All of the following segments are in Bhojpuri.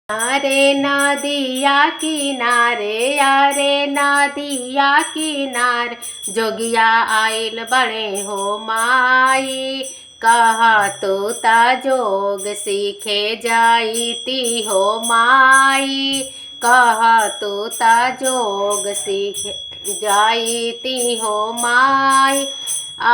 अरे नदिया किनारे, अरे नदिया किनारे, जोगिया आइल बड़े हो माई। कहा तो ता जोग सीखे जाईती हो माई। कहा तो ता जोग सीखे जाईती हो माई।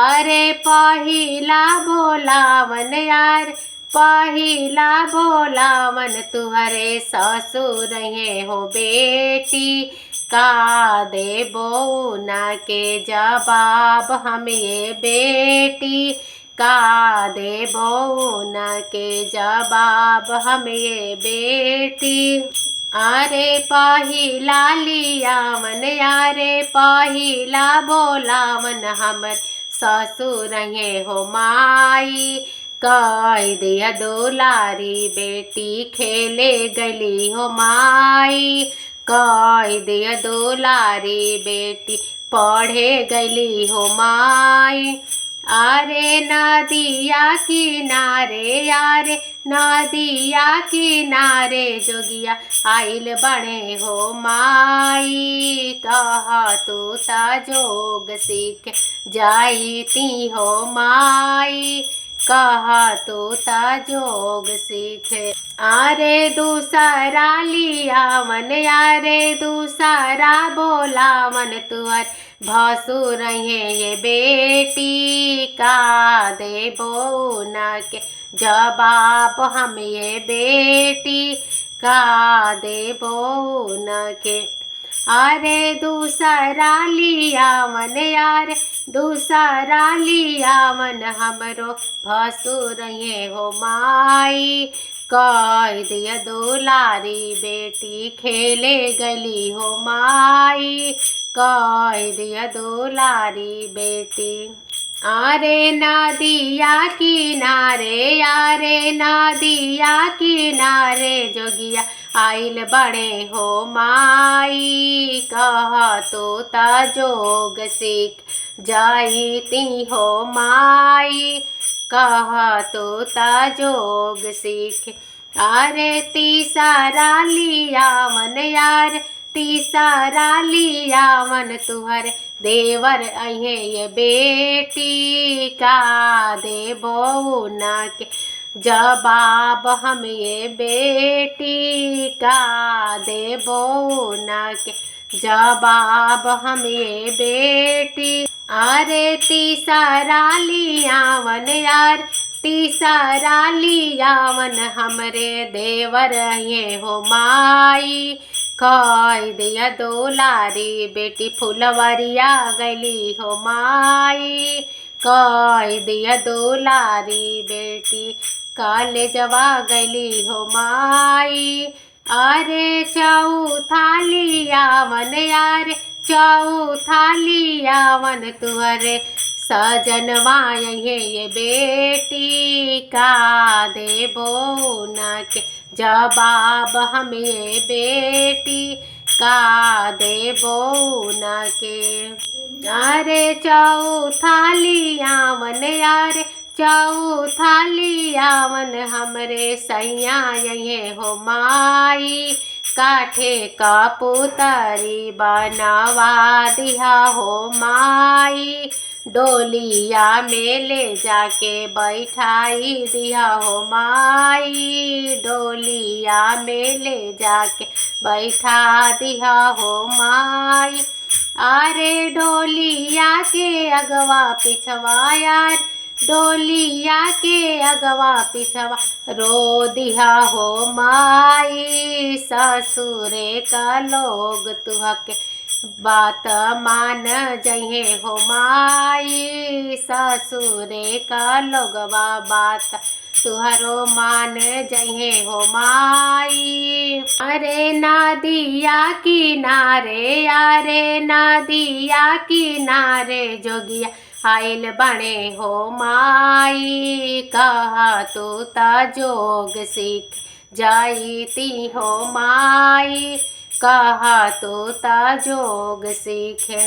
अरे पहिला बोलावन यार, पहिला बोलावन तुहरे ससुर ये हो बेटी। का देबो ना के जवाब हम ये बेटी। का देबो ना के जवाब हम ये बेटी। अरे पहिला लियावन, अरे पहिला बोलावन हमर ससुर ये हो माई। कह दिया दुलारी बेटी खेले गली हो माई। कह दिया दुलारी बेटी पढ़े गली हो माई। अरे नदिया किनारे, अरे नदिया किनारे, जोगिया आइल बड़े हो माई। कहा तो ता जोग सीख जाईती हो माई। कहा तो ता जोग सीखे। अरे दूसरा लियावन, अरे दूसरा बोलावन तुअर भसुर ये बेटी। का देबो ना के जवाब हम ये बेटी। का देबो ना के। अरे दूसरा लियावन, अरे दूसरा लियावन हमरो भसुर ये हो माई। कह दिया दुलारी बेटी खेले गली हो माई। कह दिया दुलारी बेटी। अरे नदिया किनारे, अरे नदिया किनारे, जोगिया आइल बड़े हो माई। कहा तो ता जोग सीख जाईती हो माई। कहा तो ता जोग सीख। अरे तीसरा लियावन, यार तीसरा लियावन तुहर देवर अहे ये बेटी। का देबो ना के जवाब हम ये बेटी। का देबो ना के जवाब हम ये बेटी। अरे तीसरा लियावन, यार तीसरा लियावन हमरे देवर ये हो माई। कह दिया दुलारी बेटी फुलवरिया गली हो माई। कह दिया दुलारी बेटी कॉलेजवा गली हो माई। अरे चौथा लियावन, यार चौथा लियावन तुहरे सजनवा ये बेटी। का देबो ना के जवाब हम ये बेटी। का देबो ना के। अरे चौथा लियावन, यार चौथा लियावन हमरे सैया ये हो माई। काठे का पुतरी बनवा दिया हो माई। डोलिया में ले जाके बैठाई दिया हो माई। डोलिया में ले जाके बैठा दिया हो माई। अरे डोलिया के अगवा पिछवा, यार डोलिया के अगवा पिछवा रो दिया हो माई। ससुरे का लोग तुहके बात मान जहे हो माई। ससुरे का लोगवा बात तुहरो मान जहे हो माई। अरे नदिया किनारे, अरे नदिया किनारे, जोगिया आइल बड़े हो माई। कहा तो ता जोग सीख जाईती हो माई। कहा तो ता जोग सीखे।